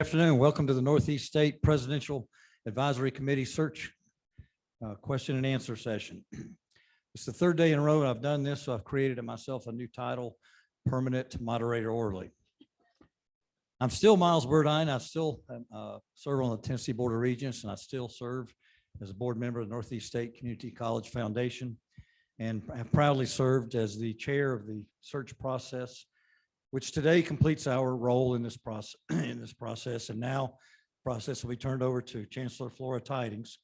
Afternoon. Welcome to the Northeast State Presidential Advisory Committee Search question and answer session. It's the third day in a row I've done this, so I've created myself a new title, Permanent Moderator Orderly. I'm still Miles Burdine. I still serve on the Tennessee Board of Regents, and I still serve as a board member of the Northeast State Community College Foundation, and have proudly served as the chair of the search process, which today completes our role in this process. And now the process will be turned over to Chancellor Flora Tidings,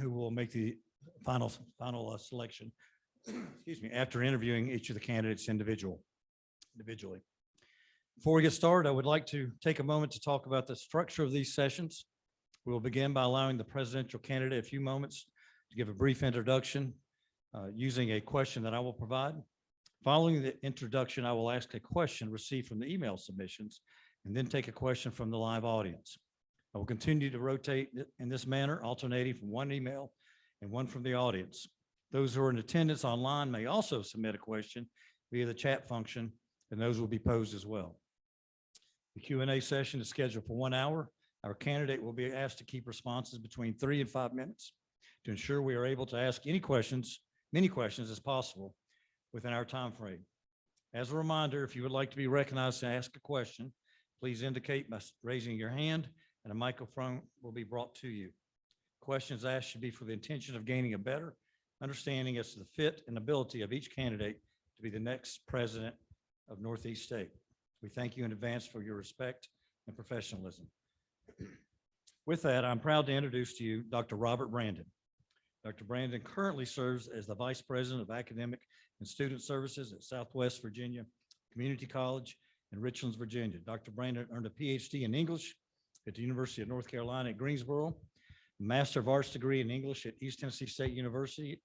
who will make the final selection, excuse me, after interviewing each of the candidates individually. Before we get started, I would like to take a moment to talk about the structure of these sessions. We will begin by allowing the presidential candidate a few moments to give a brief introduction using a question that I will provide. Following the introduction, I will ask a question received from the email submissions and then take a question from the live audience. I will continue to rotate in this manner, alternating from one email and one from the audience. Those who are in attendance online may also submit a question via the chat function, and those will be posed as well. The Q&A session is scheduled for 1 hour. Our candidate will be asked to keep responses between 3 and 5 minutes to ensure we are able to ask many questions as possible within our time frame. As a reminder, if you would like to be recognized to ask a question, please indicate by raising your hand and a microphone will be brought to you. Questions asked should be for the intention of gaining a better understanding as to the fit and ability of each candidate to be the next president of Northeast State. We thank you in advance for your respect and professionalism. With that, I'm proud to introduce to you Dr. Robert Brandon. Dr. Brandon currently serves as the Vice President of Academic and Student Services at Southwest Virginia Community College in Richlands, Virginia. Dr. Brandon earned a PhD in English at the University of North Carolina at Greensboro, a Master of Arts degree in English at East Tennessee State University,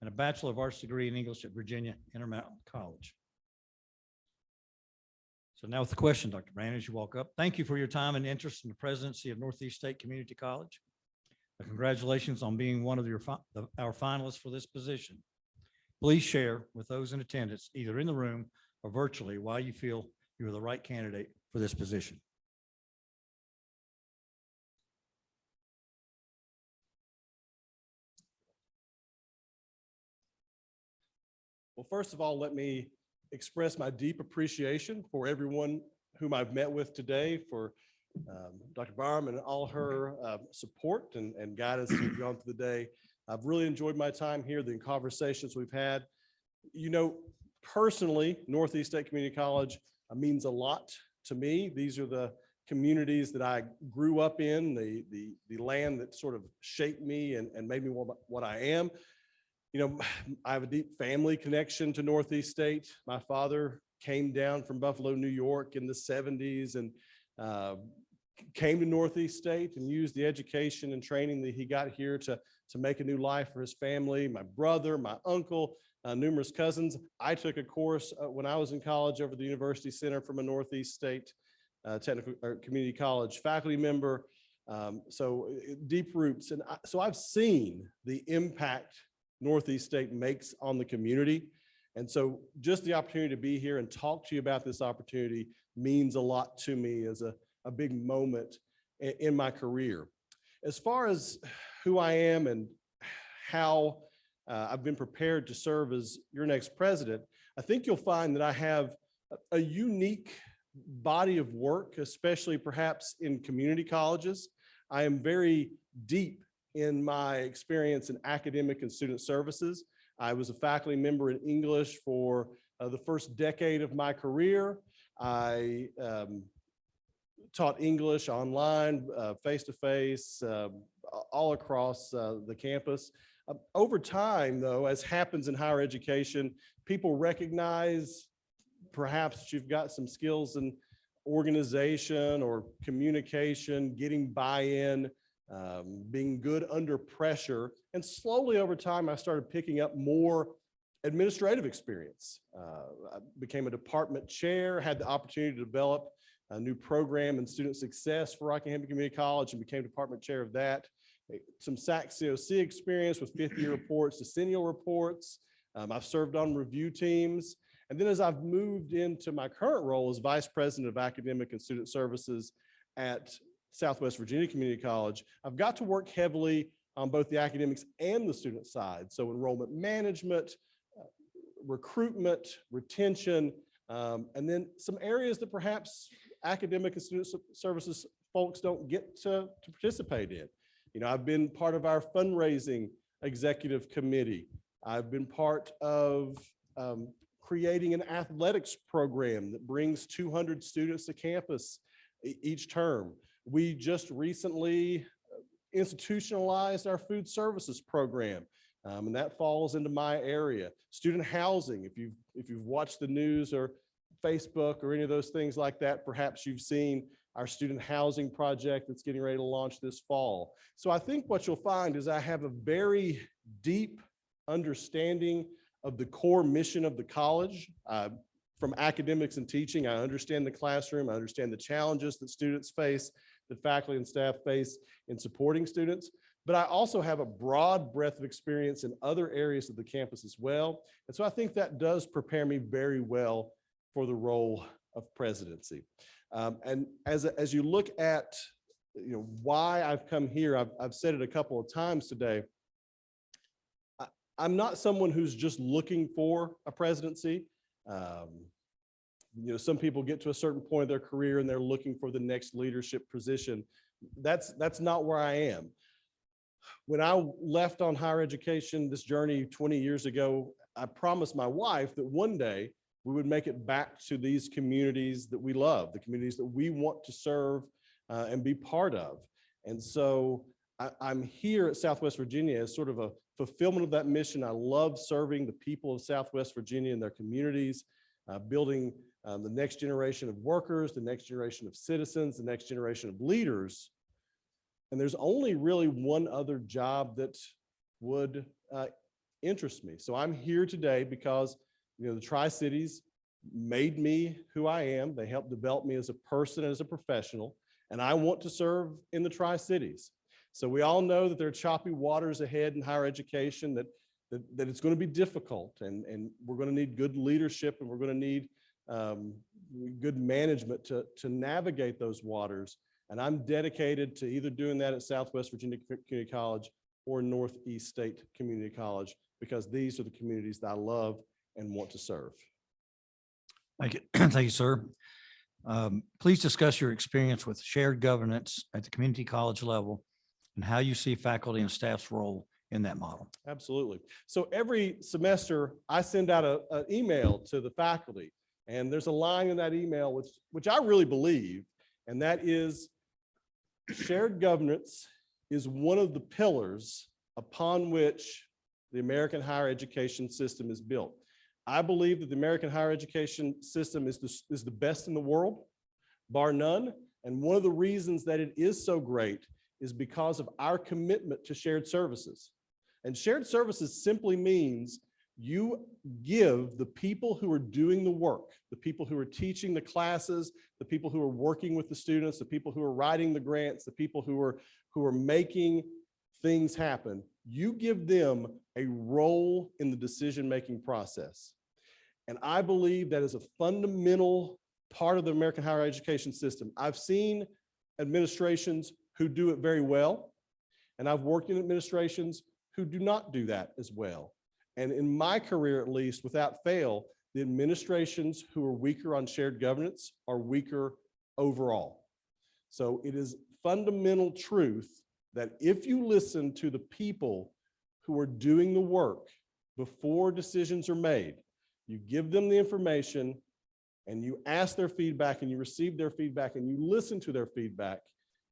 and a Bachelor of Arts degree in English at Virginia Intermountain College. So now with the question, Dr. Brandon, as you walk up, thank you for your time and interest in the presidency of Northeast State Community College. Congratulations on being one of our finalists for this position. Please share with those in attendance, either in the room or virtually, why you feel you are the right candidate for this position. Well, first of all, let me express my deep appreciation for everyone whom I've met with today, for Dr. Barham and all her support and guidance as we've gone through the day. I've really enjoyed my time here, the conversations we've had. You know, personally, Northeast State Community College means a lot to me. These are the communities that I grew up in, the land that sort of shaped me and made me what I am. You know, I have a deep family connection to Northeast State. My father came down from Buffalo, New York in the 70s and came to Northeast State and used the education and training that he got here to make a new life for his family. My brother, my uncle, numerous cousins. I took a course when I was in college over the University Center from a Northeast State Technical or Community College faculty member. So deep roots. And so I've seen the impact Northeast State makes on the community. And so just the opportunity to be here and talk to you about this opportunity means a lot to me as a big moment in my career. As far as who I am and how I've been prepared to serve as your next president, I think you'll find that I have a unique body of work, especially perhaps in community colleges. I am very deep in my experience in academic and student services. I was a faculty member in English for the first decade of my career. I taught English online, face-to-face, all across the campus. Over time, though, as happens in higher education, people recognize perhaps that you've got some skills in organization or communication, getting buy-in, being good under pressure. And slowly over time, I started picking up more administrative experience. I became a department chair, had the opportunity to develop a new program in student success for Rockingham Community College and became department chair of that. Some SAC COC experience with fifth-year reports, decennial reports. I've served on review teams. And then as I've moved into my current role as Vice President of Academic and Student Services, at Southwest Virginia Community College, I've got to work heavily on both the academics and the student side. So enrollment management, recruitment, retention, and then some areas that perhaps academic and student services folks don't get to participate in. You know, I've been part of our fundraising executive committee. I've been part of creating an athletics program that brings 200 students to campus each term. We just recently institutionalized our food services program, and that falls into my area. Student housing, if you've watched the news or Facebook or any of those things like that, perhaps you've seen our student housing project that's getting ready to launch this fall. So I think what you'll find is I have a very deep understanding of the core mission of the college. From academics and teaching, I understand the classroom, I understand the challenges that students face, that faculty and staff face in supporting students, but I also have a broad breadth of experience in other areas of the campus as well. And so I think that does prepare me very well for the role of presidency. And as you look at, you know, why I've come here, I've said it a couple of times today. I'm not someone who's just looking for a presidency. You know, some people get to a certain point of their career and they're looking for the next leadership position. That's not where I am. When I left on higher education, this journey 20 years ago, I promised my wife that one day we would make it back to these communities that we love, the communities that we want to serve and be part of. And so I'm here at Southwest Virginia as sort of a fulfillment of that mission. I love serving the people of Southwest Virginia and their communities, building the next generation of workers, the next generation of citizens, the next generation of leaders. And there's only really one other job that would interest me. So I'm here today because, you know, the Tri-Cities made me who I am. They helped develop me as a person, as a professional, and I want to serve in the Tri-Cities. So we all know that there are choppy waters ahead in higher education, that it's going to be difficult, and we're going to need good leadership, and we're going to need good management to navigate those waters. And I'm dedicated to either doing that at Southwest Virginia Community College or Northeast State Community College, because these are the communities that I love and want to serve. Thank you. Thank you, sir. Please discuss your experience with shared governance at the community college level and how you see faculty and staff's role in that model. Absolutely. So every semester I send out an email to the faculty, and there's a line in that email which I really believe, and that is shared governance is one of the pillars upon which the American higher education system is built. I believe that the American higher education system is the best in the world, bar none. And one of the reasons that it is so great is because of our commitment to shared services. And shared services simply means you give the people who are doing the work, the people who are teaching the classes, the people who are working with the students, the people who are writing the grants, the people who are making things happen, you give them a role in the decision-making process. And I believe that is a fundamental part of the American higher education system. I've seen administrations who do it very well, and I've worked in administrations who do not do that as well. And in my career, at least, without fail, the administrations who are weaker on shared governance are weaker overall. So it is fundamental truth that if you listen to the people who are doing the work before decisions are made, you give them the information and you ask their feedback and you receive their feedback and you listen to their feedback,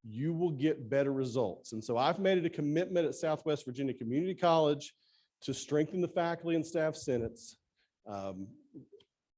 you will get better results. And so I've made it a commitment at Southwest Virginia Community College to strengthen the faculty and staff senates.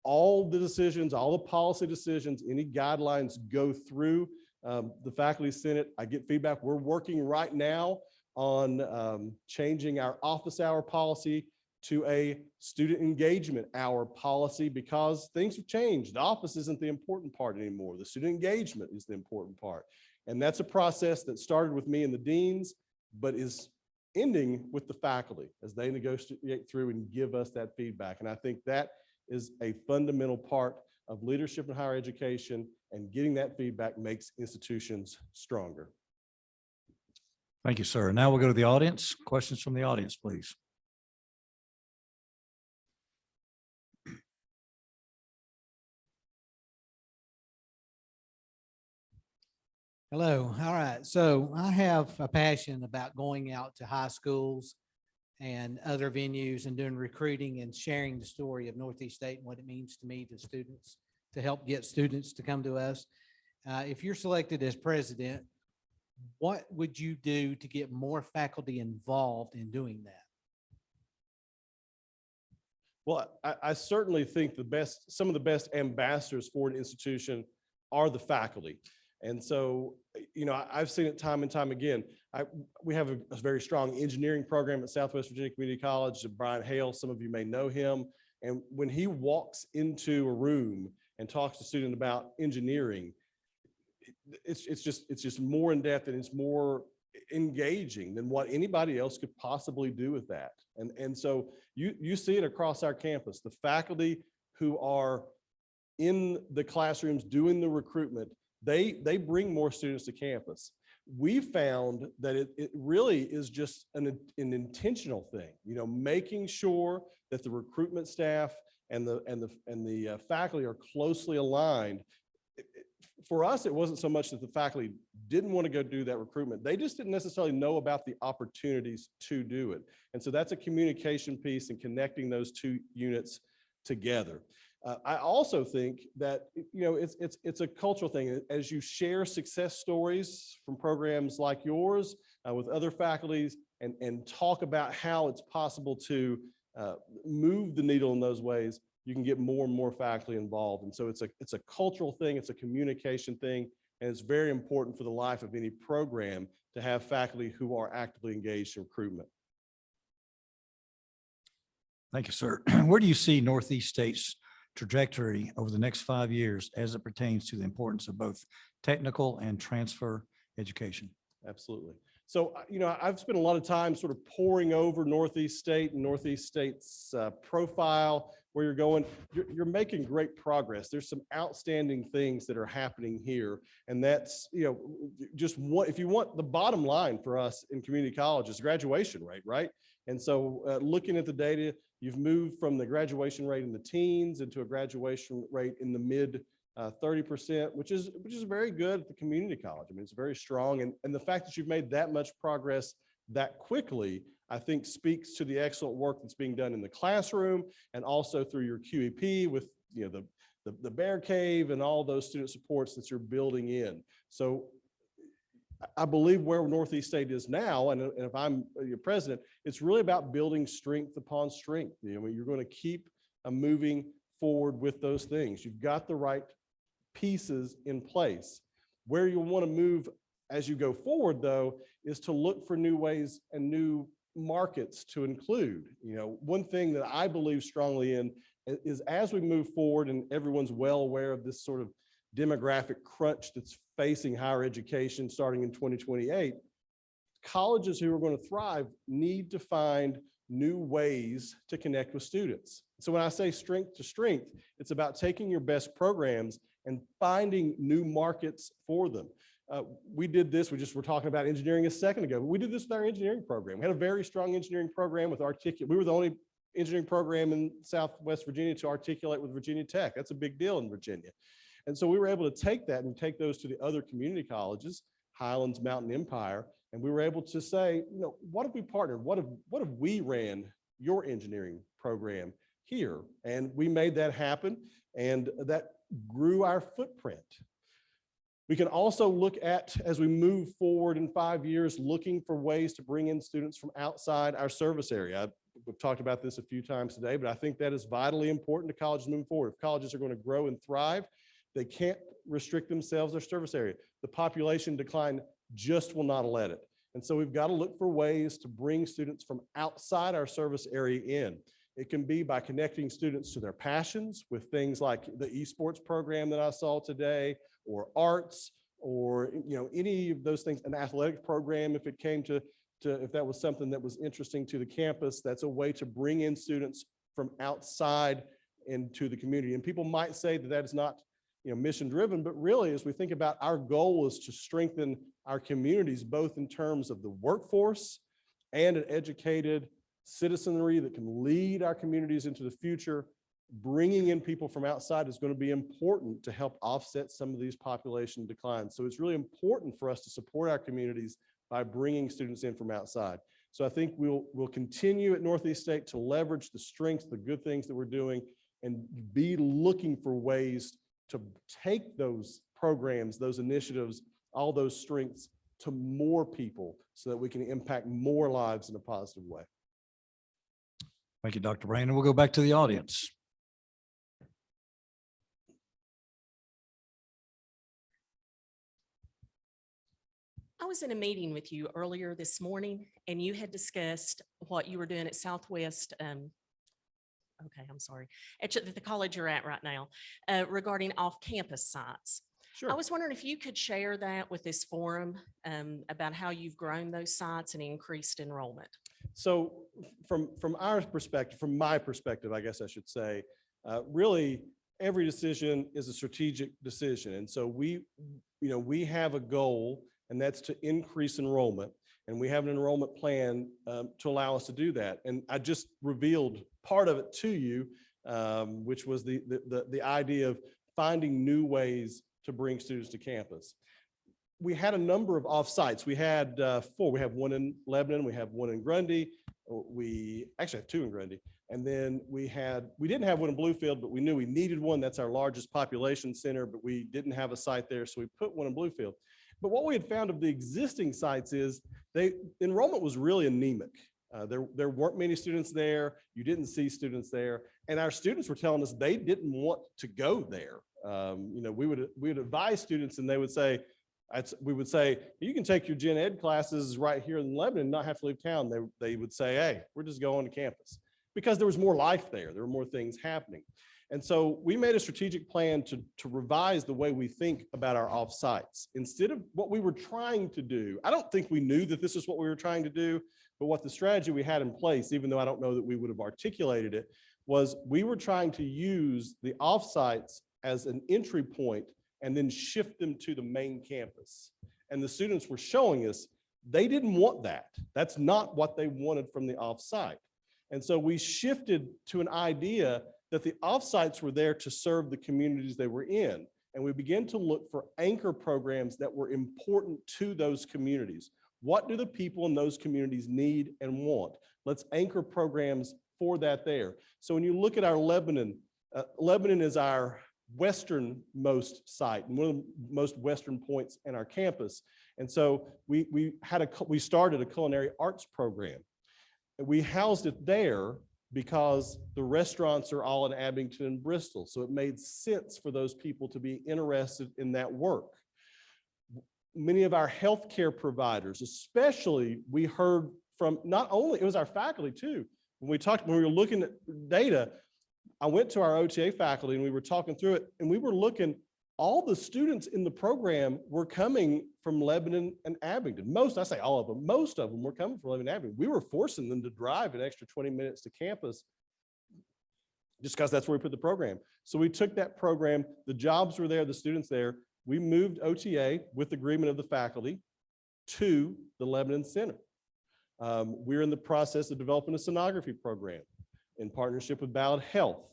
All the decisions, all the policy decisions, any guidelines go through the faculty senate. I get feedback. We're working right now on changing our office hour policy to a student engagement hour policy because things have changed. The office isn't the important part anymore. The student engagement is the important part. And that's a process that started with me and the deans, but is ending with the faculty as they negotiate through and give us that feedback. And I think that is a fundamental part of leadership in higher education, and getting that feedback makes institutions stronger. Thank you, sir. Now we'll go to the audience. Questions from the audience, please. Hello. All right. So I have a passion about going out to high schools and other venues and doing recruiting and sharing the story of Northeast State and what it means to me, to students, to help get students to come to us. If you're selected as president, what would you do to get more faculty involved in doing that? Well, I certainly think some of the best ambassadors for an institution are the faculty. And so, I've seen it time and time again. We have a very strong engineering program at Southwest Virginia Community College. Brian Hale, some of you may know him. And when he walks into a room and talks to students about engineering, it's just more in depth and it's more engaging than what anybody else could possibly do with that. And so you see it across our campus. The faculty who are in the classrooms doing the recruitment, they bring more students to campus. We found that it really is just an intentional thing, making sure that the recruitment staff and the faculty are closely aligned. For us, it wasn't so much that the faculty didn't want to go do that recruitment. They just didn't necessarily know about the opportunities to do it. And so that's a communication piece and connecting those two units together. I also think that, it's a cultural thing. As you share success stories from programs like yours with other faculties and talk about how it's possible to move the needle in those ways, you can get more and more faculty involved. And so it's a cultural thing, it's a communication thing, and it's very important for the life of any program to have faculty who are actively engaged in recruitment. Thank you, sir. Where do you see Northeast State's trajectory over the next 5 years as it pertains to the importance of both technical and transfer education? Absolutely. So, I've spent a lot of time sort of poring over Northeast State and Northeast State's profile, where you're going. You're making great progress. There's some outstanding things that are happening here. And that's, just what, if you want the bottom line for us in community college is graduation rate, right? And so looking at the data, you've moved from the graduation rate in the teens into a graduation rate in the mid 30%, which is very good at the community college. I mean, it's very strong. And the fact that you've made that much progress that quickly, I think speaks to the excellent work that's being done in the classroom and also through your QEP with, the Bear Cave and all those student supports that you're building in. So I believe where Northeast State is now, and if I'm your president, it's really about building strength upon strength. You're going to keep moving forward with those things. You've got the right pieces in place. Where you want to move as you go forward, though, is to look for new ways and new markets to include. One thing that I believe strongly in is as we move forward, and everyone's well aware of this sort of demographic crunch that's facing higher education starting in 2028, colleges who are going to thrive need to find new ways to connect with students. So when I say strength to strength, it's about taking your best programs and finding new markets for them. We did this, we just were talking about engineering a second ago, but we did this with our engineering program. We had a very strong engineering program with Articulate. We were the only engineering program in Southwest Virginia to articulate with Virginia Tech. That's a big deal in Virginia. And so we were able to take that and take those to the other community colleges, Highlands, Mountain Empire, and we were able to say, what if we partnered? What if we ran your engineering program here? And we made that happen, and that grew our footprint. We can also look at, as we move forward in 5 years, looking for ways to bring in students from outside our service area. We've talked about this a few times today, but I think that is vitally important to colleges moving forward. If colleges are going to grow and thrive, they can't restrict themselves, their service area. The population decline just will not let it. And so we've got to look for ways to bring students from outside our service area in. It can be by connecting students to their passions with things like the esports program that I saw today, or arts, or any of those things, an athletic program if it came to if that was something that was interesting to the campus. That's a way to bring in students from outside into the community. And people might say that that is not, mission driven, but really, as we think about, our goal is to strengthen our communities, both in terms of the workforce and an educated citizenry that can lead our communities into the future. Bringing in people from outside is going to be important to help offset some of these population declines. So it's really important for us to support our communities by bringing students in from outside. So I think we'll continue at Northeast State to leverage the strengths, the good things that we're doing, and be looking for ways to take those programs, those initiatives, all those strengths to more people so that we can impact more lives in a positive way. Thank you, Dr. Brandon. We'll go back to the audience. I was in a meeting with you earlier this morning, and you had discussed what you were doing at Southwest. Okay, I'm sorry, at the college you're at right now, regarding off-campus sites. Sure. I was wondering if you could share that with this forum about how you've grown those sites and increased enrollment. So from our perspective, from my perspective, I guess I should say, really every decision is a strategic decision. And so we have a goal, and that's to increase enrollment. And we have an enrollment plan to allow us to do that. And I just revealed part of it to you, which was the idea of finding new ways to bring students to campus. We had a number of off-sites. We had 4. We have one in Lebanon. We have one in Grundy. We actually have 2 in Grundy. And then we didn't have one in Bluefield, but we knew we needed one. That's our largest population center, but we didn't have a site there, so we put one in Bluefield. But what we had found of the existing sites is enrollment was really anemic. There weren't many students there. You didn't see students there. And our students were telling us they didn't want to go there. We would advise students, and they would say, we would say, you can take your gen ed classes right here in Lebanon and not have to leave town. They would say, hey, we're just going to campus, because there was more life there. There were more things happening. And so we made a strategic plan to revise the way we think about our off-sites. Instead of what we were trying to do, I don't think we knew that this is what we were trying to do, but what the strategy we had in place, even though I don't know that we would have articulated it, was we were trying to use the off-sites as an entry point and then shift them to the main campus. And the students were showing us they didn't want that. That's not what they wanted from the off-site. And so we shifted to an idea that the off-sites were there to serve the communities they were in. And we began to look for anchor programs that were important to those communities. What do the people in those communities need and want? Let's anchor programs for that there. So when you look at our Lebanon, Lebanon is our westernmost site and one of the most western points in our campus. And so we started a culinary arts program. We housed it there because the restaurants are all in Abington and Bristol. So it made sense for those people to be interested in that work. Many of our healthcare providers, especially, we heard from not only, it was our faculty too. When we were looking at data, I went to our OTA faculty and we were talking through it, and we were looking, all the students in the program were coming from Lebanon and Abington. I say all of them, most of them were coming from Lebanon and Abington. We were forcing them to drive an extra 20 minutes to campus just because that's where we put the program. So we took that program, the jobs were there, the students there. We moved OTA with agreement of the faculty to the Lebanon Center. We're in the process of developing a sonography program in partnership with Ballard Health.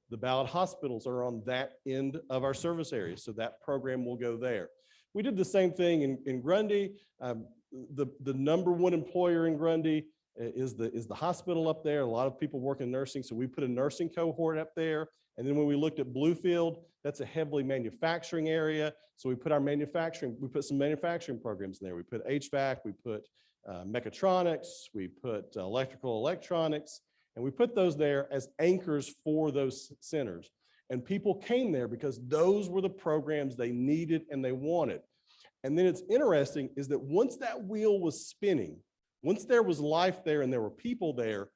The Ballard hospitals are on that end of our service area, so that program will go there. We did the same thing in Grundy. The number one employer in Grundy is the hospital up there. A lot of people work in nursing, so we put a nursing cohort up there. And then when we looked at Bluefield, that's a heavily manufacturing area. So we put some manufacturing programs in there. We put HVAC, we put mechatronics, we put electrical electronics, and we put those there as anchors for those centers. And people came there because those were the programs they needed and they wanted. And then it's interesting is that once that wheel was spinning, once there was life there and there were people there,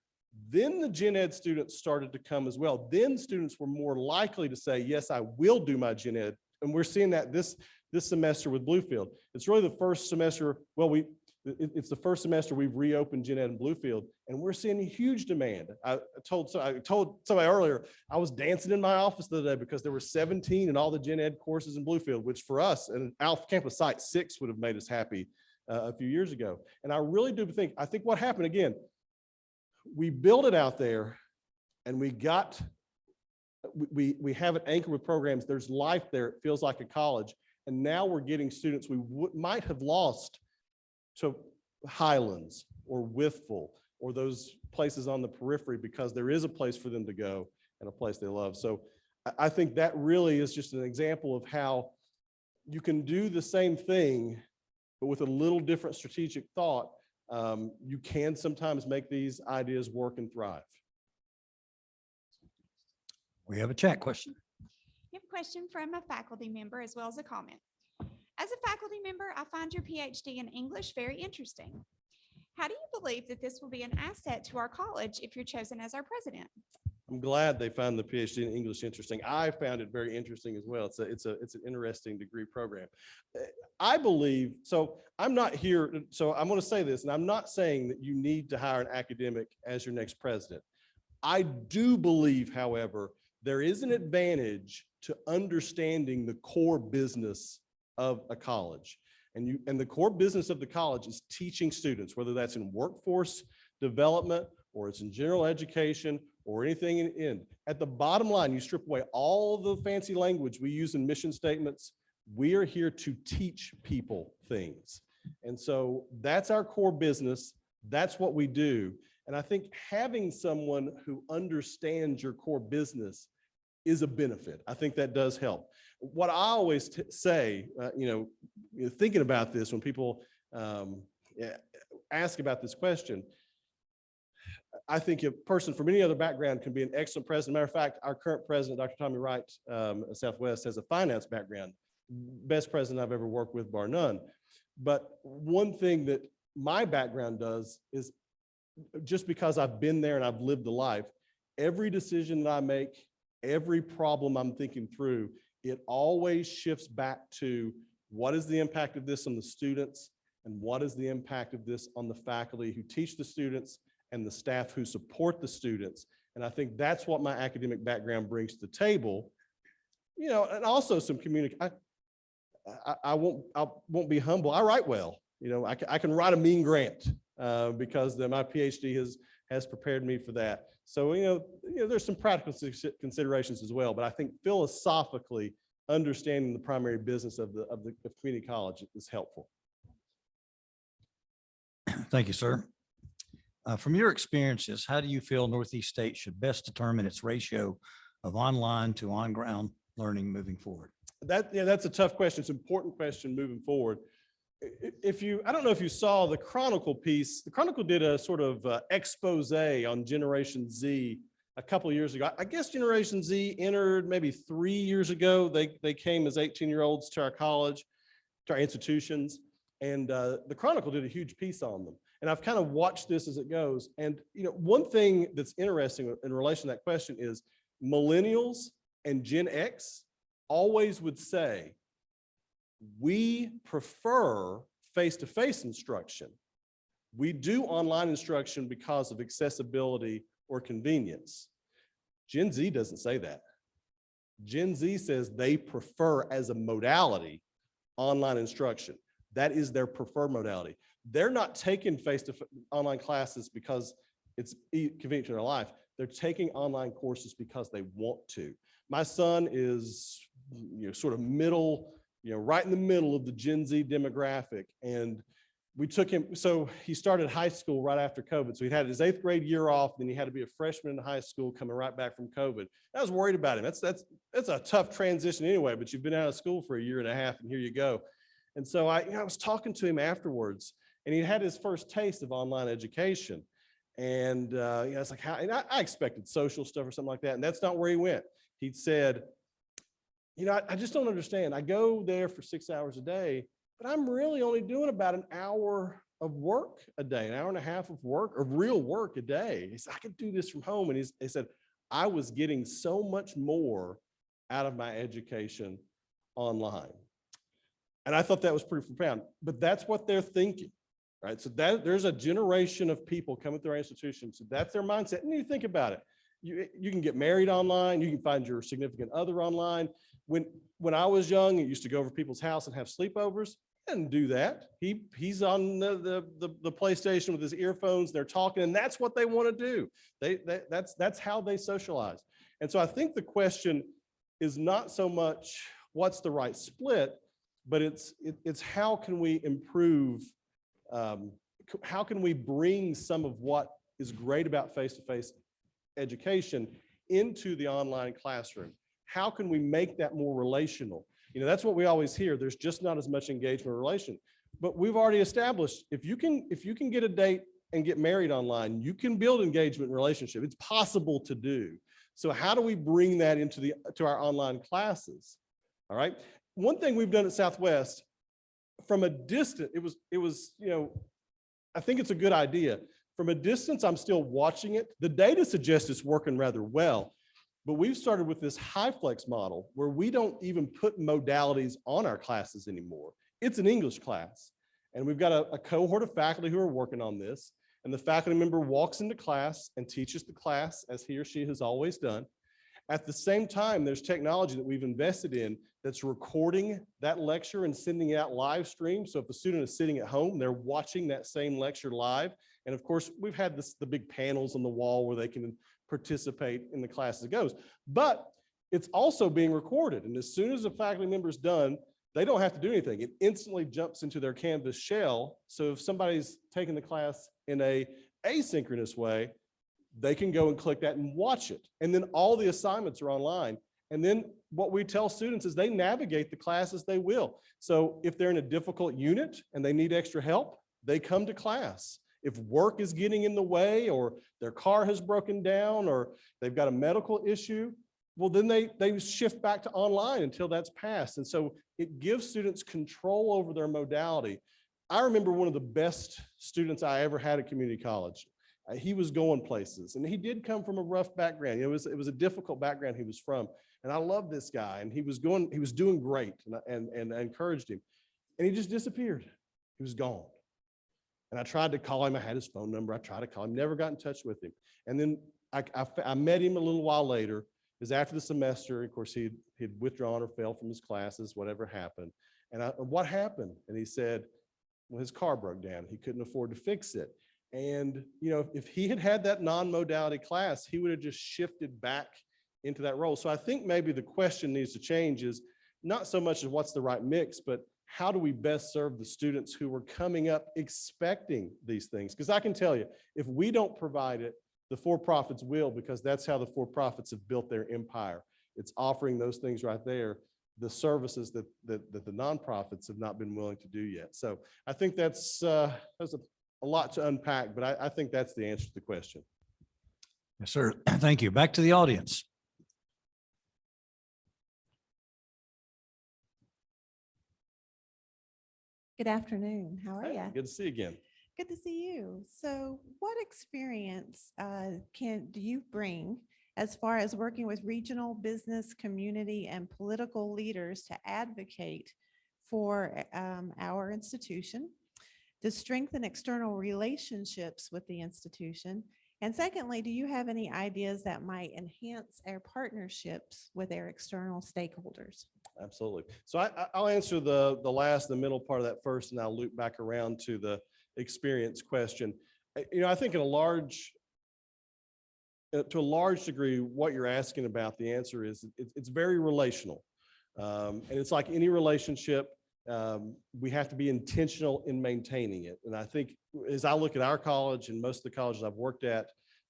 then the gen ed students started to come as well. Then students were more likely to say, yes, I will do my gen ed. And we're seeing that this this semester with Bluefield. It's really the first semester, well, it's the first semester we've reopened Gen Ed in Bluefield, and we're seeing a huge demand. I told somebody earlier, I was dancing in my office the other day because there were 17 in all the Gen Ed courses in Bluefield, which for us, an off-campus site, 6 would have made us happy a few years ago. And I really do think, what happened again, we built it out there and we have it anchored with programs. There's life there. It feels like a college. And now we're getting students we might have lost to Highlands or Whitful or those places on the periphery because there is a place for them to go and a place they love. So I think that really is just an example of how you can do the same thing, but with a little different strategic thought. You can sometimes make these ideas work and thrive. We have a chat question. We have a question from a faculty member as well as a comment. As a faculty member, I find your PhD in English very interesting. How do you believe that this will be an asset to our college if you're chosen as our president? I'm glad they found the PhD in English interesting. I found it very interesting as well. It's an interesting degree program. I believe, so I'm not here, so I'm going to say this, and I'm not saying that you need to hire an academic as your next president. I do believe, however, there is an advantage to understanding the core business of a college. And the core business of the college is teaching students, whether that's in workforce development or it's in general education or anything in. At the bottom line, you strip away all the fancy language we use in mission statements. We are here to teach people things. And so that's our core business. That's what we do. And I think having someone who understands your core business is a benefit. I think that does help. What I always say, thinking about this, when people ask about this question, I think a person from any other background can be an excellent president. Matter of fact, our current president, Dr. Tommy Wright at Southwest, has a finance background. Best president I've ever worked with, bar none. But one thing that my background does is, just because I've been there and I've lived the life, every decision that I make, every problem I'm thinking through, it always shifts back to what is the impact of this on the students and what is the impact of this on the faculty who teach the students and the staff who support the students. And I think that's what my academic background brings to the table, and also some communication. I won't be humble. I write well. I can write a mean grant because my PhD has prepared me for that. So, there's some practical considerations as well, but I think philosophically understanding the primary business of community college is helpful. Thank you, sir. From your experiences, how do you feel Northeast State should best determine its ratio of online to on-ground learning moving forward? That's a tough question. It's an important question moving forward. I don't know if you saw the Chronicle piece. The Chronicle did a sort of expose on Generation Z a couple of years ago. I guess Generation Z entered maybe 3 years ago. They came as 18-year-olds to our college, to our institutions, and the Chronicle did a huge piece on them. And I've kind of watched this as it goes. And one thing that's interesting in relation to that question is millennials and Gen X always would say, we prefer face-to-face instruction. We do online instruction because of accessibility or convenience. Gen Z doesn't say that. Gen Z says they prefer as a modality online instruction. That is their preferred modality. They're not taking face-to-face online classes because it's convenient to their life. They're taking online courses because they want to. My son is sort of middle, right in the middle of the Gen Z demographic. And we took him, so he started high school right after COVID. So he had his 8th grade year off, then he had to be a freshman in high school coming right back from COVID. I was worried about him. That's a tough transition anyway, but you've been out of school for a year and a half and here you go. And so I was talking to him afterwards and he had his first taste of online education. And it's like, I expected social stuff or something like that. And that's not where he went. He said, I just don't understand. I go there for 6 hours a day, but I'm really only doing about an hour of work a day, an hour and a half of work, of real work a day. He said, I could do this from home. And he said, I was getting so much more out of my education online. And I thought that was pretty profound, but that's what they're thinking, right? So that there's a generation of people coming through our institution. So that's their mindset. And you think about it. You can get married online. You can find your significant other online. When I was young, I used to go over to people's house and have sleepovers. He didn't do that. He's on the PlayStation with his earphones. They're talking, and that's what they want to do. That's how they socialize. And so I think the question is not so much what's the right split, but it's how can we improve, how can we bring some of what is great about face-to-face education into the online classroom? How can we make that more relational? That's what we always hear. There's just not as much engagement or relation. But we've already established if you can get a date and get married online, you can build engagement and relationship. It's possible to do. So how do we bring that to our online classes? All right. One thing we've done at Southwest from a distance, it was, I think it's a good idea. From a distance, I'm still watching it. The data suggests it's working rather well, but we've started with this HyFlex model where we don't even put modalities on our classes anymore. It's an English class. And we've got a cohort of faculty who are working on this. And the faculty member walks into class and teaches the class as he or she has always done. At the same time, there's technology that we've invested in that's recording that lecture and sending it out live stream. So if a student is sitting at home, they're watching that same lecture live. And of course, we've had the big panels on the wall where they can participate in the class as it goes. But it's also being recorded. And as soon as a faculty member is done, they don't have to do anything. It instantly jumps into their Canvas shell. So if somebody's taking the class in a asynchronous way, they can go and click that and watch it. And then all the assignments are online. And then what we tell students is they navigate the class as they will. So if they're in a difficult unit and they need extra help, they come to class. If work is getting in the way or their car has broken down or they've got a medical issue, well, then they shift back to online until that's passed. And so it gives students control over their modality. I remember one of the best students I ever had at community college. He was going places and he did come from a rough background. It was a difficult background he was from. And I love this guy and he was doing great and I encouraged him. And he just disappeared. He was gone. And I tried to call him. I had his phone number. I tried to call him, never got in touch with him. And then I met him a little while later. It was after the semester. Of course, he'd withdrawn or failed from his classes, whatever happened. And what happened? And he said, well, his car broke down. He couldn't afford to fix it. And, if he had had that non-modality class, he would have just shifted back into that role. So I think maybe the question needs to change is not so much as what's the right mix, but how do we best serve the students who are coming up expecting these things? Because I can tell you, if we don't provide it, the for-profits will, because that's how the for-profits have built their empire. It's offering those things right there, the services that the nonprofits have not been willing to do yet. So I think that's a lot to unpack, but I think that's the answer to the question. Yes, sir. Thank you. Back to the audience. Good afternoon. How are Hey, you? good to see you again. Good to see you. So what experience do you bring as far as working with regional business, community, and political leaders to advocate for our institution, to strengthen external relationships with the institution? And secondly, do you have any ideas that might enhance our partnerships with our external stakeholders? Absolutely. So I'll answer the last, the middle part of that first, and I'll loop back around to the experience question. I think to a large degree, what you're asking about, the answer is it's very relational. And it's like any relationship, we have to be intentional in maintaining it. And I think as I look at our college and most of the colleges I've worked at,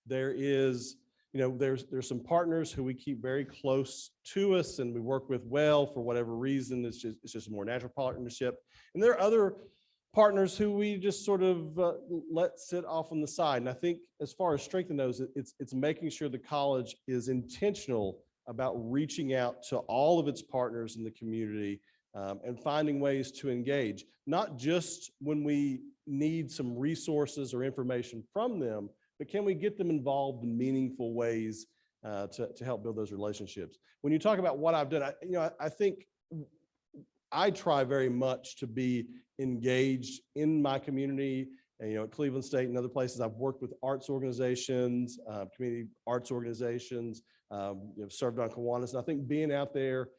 there is, there's some partners who we keep very close to us and we work with well for whatever reason. It's just a more natural partnership. And there are other partners who we just sort of let sit off on the side. And I think as far as strengthening those, it's making sure the college is intentional about reaching out to all of its partners in the community and finding ways to engage, not just when we need some resources or information from them, but can we get them involved in meaningful ways to help build those relationships? When you talk about what I've done, I think I try very much to be engaged in my community. And, at Cleveland State and other places, I've worked with arts organizations, community arts organizations, served on Kiwanis. And I think being out there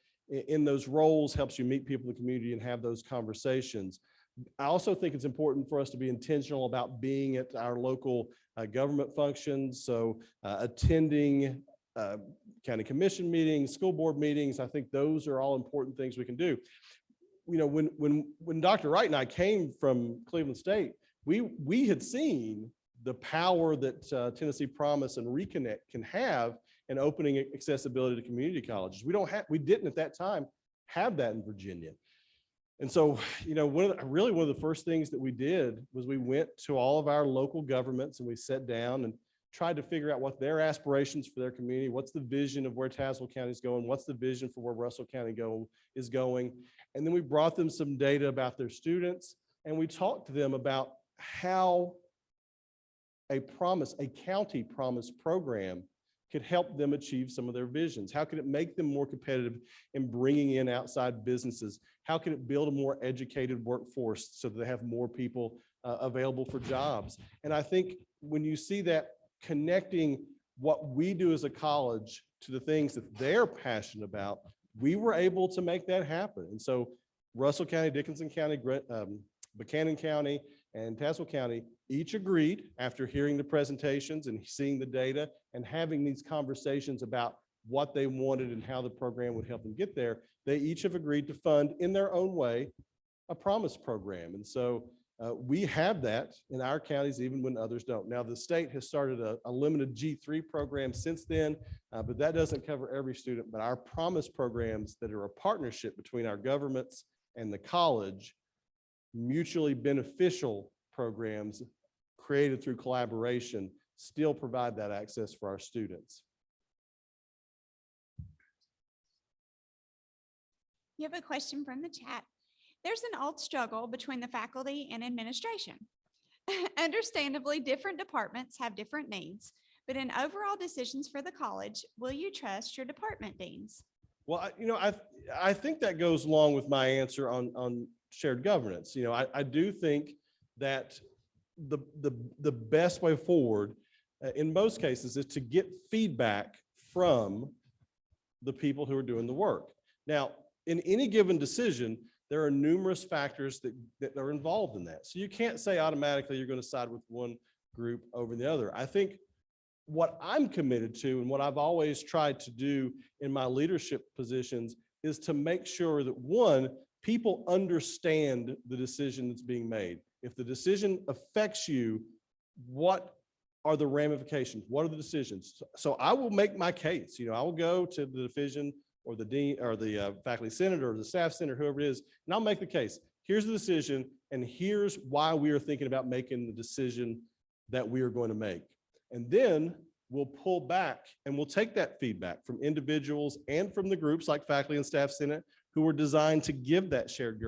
in those roles helps you meet people in the community and have those conversations. I also think it's important for us to be intentional about being at our local government functions. So attending county commission meetings, school board meetings, I think those are all important things we can do. When Dr. Wright and I came from Cleveland State, we had seen the power that Tennessee Promise and Reconnect can have in opening accessibility to community colleges. We didn't at that time have that in Virginia. And so, one of the first things that we did was we went to all of our local governments and we sat down and tried to figure out what their aspirations for their community, what's the vision of where Tazewell County is going, what's the vision for where Russell County is going. And then we brought them some data about their students and we talked to them about how a county promise program could help them achieve some of their visions. How could it make them more competitive in bringing in outside businesses? How can it build a more educated workforce so that they have more people available for jobs? And I think when you see that connecting what we do as a college to the things that they're passionate about, we were able to make that happen. And so Russell County, Dickinson County, Buchanan County, and Tazewell County each agreed after hearing the presentations and seeing the data and having these conversations about what they wanted and how the program would help them get there. They each have agreed to fund in their own way a promise program. And so we have that in our counties, even when others don't. Now, the state has started a limited G3 program since then, but that doesn't cover every student. But our promise programs that are a partnership between our governments and the college, mutually beneficial programs created through collaboration, still provide that access for our students. You have a question from the chat. There's an old struggle between the faculty and administration. Understandably, different departments have different needs, but in overall decisions for the college, will you trust your department deans? Well, I think that goes along with my answer on shared governance. I do think that the best way forward in most cases is to get feedback from the people who are doing the work. Now, in any given decision, there are numerous factors that are involved in that. So you can't say automatically you're going to side with one group over the other. I think what I'm committed to and what I've always tried to do in my leadership positions is to make sure that, one, people understand the decision that's being made. If the decision affects you, what are the ramifications? What are the decisions? So I will make my case. I will go to the division or the dean or the faculty senate or the staff senate, whoever it is, and I'll make the case. Here's the decision, and here's why we are thinking about making the decision that we are going to make. And then we'll pull back and we'll take that feedback from individuals and from the groups like faculty and staff senate who are designed to give that shared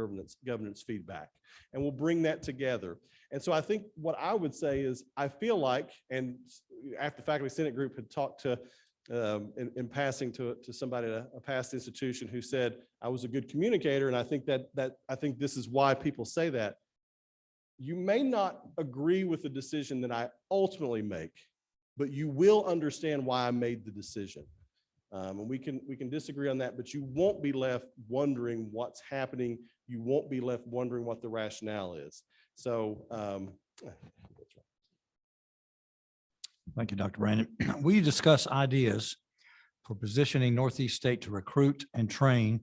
governance feedback. And we'll bring that together. And so I think what I would say is I feel like, and after the faculty senate group had talked to in passing to somebody at a past institution who said I was a good communicator, and I think I think this is why people say that. You may not agree with the decision that I ultimately make, but you will understand why I made the decision. And we can disagree on that, but you won't be left wondering what's happening. You won't be left wondering what the rationale is. So Thank you, Dr. Brandon. We discuss ideas for positioning Northeast State to recruit and train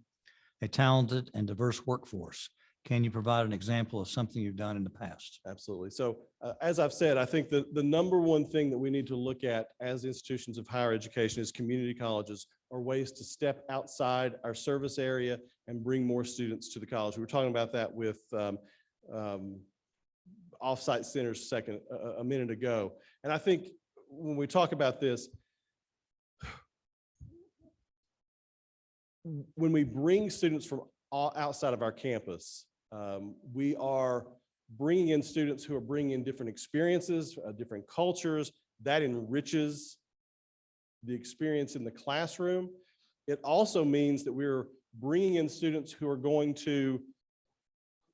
a talented and diverse workforce. Can you provide an example of something you've done in the past? absolutely. So as I've said, I think the number one thing that we need to look at as institutions of higher education is community colleges are ways to step outside our service area and bring more students to the college. We were talking about that with offsite centers a minute ago. And I think when we talk about this, when we bring students from outside of our campus, we are bringing in students who are bringing in different experiences, different cultures. That enriches the experience in the classroom. It also means that we're bringing in students who are going to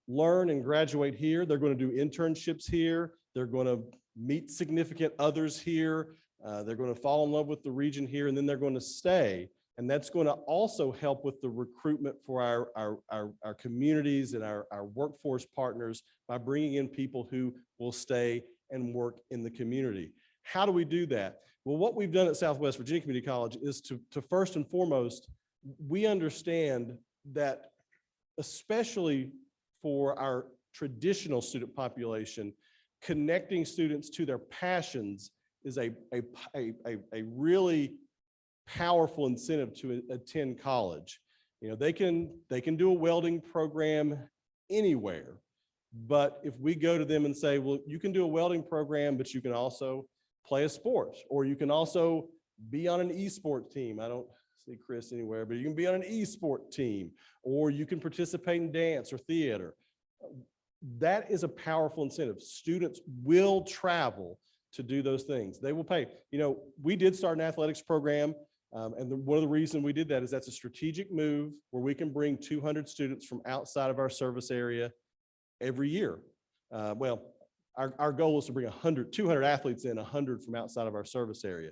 learn and graduate here. They're going to do internships here. They're going to meet significant others here. They're going to fall in love with the region here, and then they're going to stay. And that's going to also help with the recruitment for our communities and our workforce partners by bringing in people who will stay and work in the community. How do we do that? Well, what we've done at Southwest Virginia Community College is to first and foremost, we understand that especially for our traditional student population, connecting students to their passions is a really powerful incentive to attend college. You know, they can do a welding program anywhere, but if we go to them and say, well, you can do a welding program, but you can also play a sport, or you can also be on an e-sport team. I don't see Chris anywhere, but you can be on an e-sport team, or you can participate in dance or theater. That is a powerful incentive. Students will travel to do those things. They will pay. You know, we did start an athletics program, and one of the reasons we did that is that's a strategic move where we can bring 200 students from outside of our service area every year. Well, our goal is to bring 200 athletes in, 100 from outside of our service area.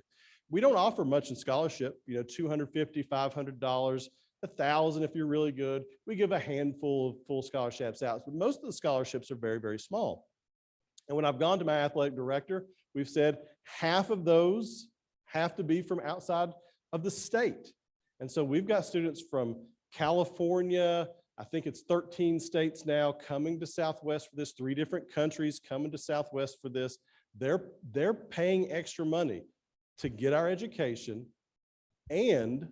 We don't offer much in scholarship, you know, $250, $500, $1,000 if you're really good. We give a handful of full scholarships out, but most of the scholarships are very, very small. And when I've gone to my athletic director, we've said half of those have to be from outside of the state. And so we've got students from California, I think it's 13 states now coming to Southwest for this, 3 different countries coming to Southwest for this. They're paying extra money to get our education and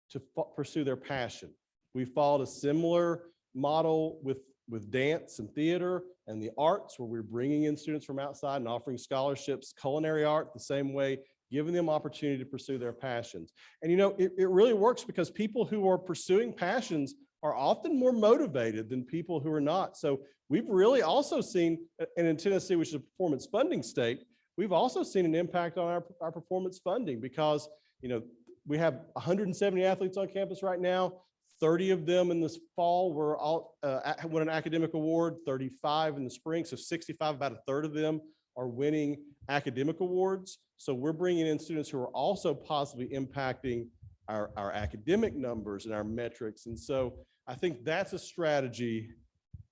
to pursue their passion. We followed a similar model with dance and theater and the arts, where we're bringing in students from outside and offering scholarships, culinary art the same way, giving them opportunity to pursue their passions. And you know, it really works because people who are pursuing passions are often more motivated than people who are not. So we've really also seen, and in Tennessee, which is a performance funding state, we've also seen an impact on our performance funding because, you know, we have 170 athletes on campus right now. 30 of them in this fall were all won an academic award, 35 in the spring. So 65, about a third of them are winning academic awards. So we're bringing in students who are also positively impacting our academic numbers and our metrics. And so I think that's a strategy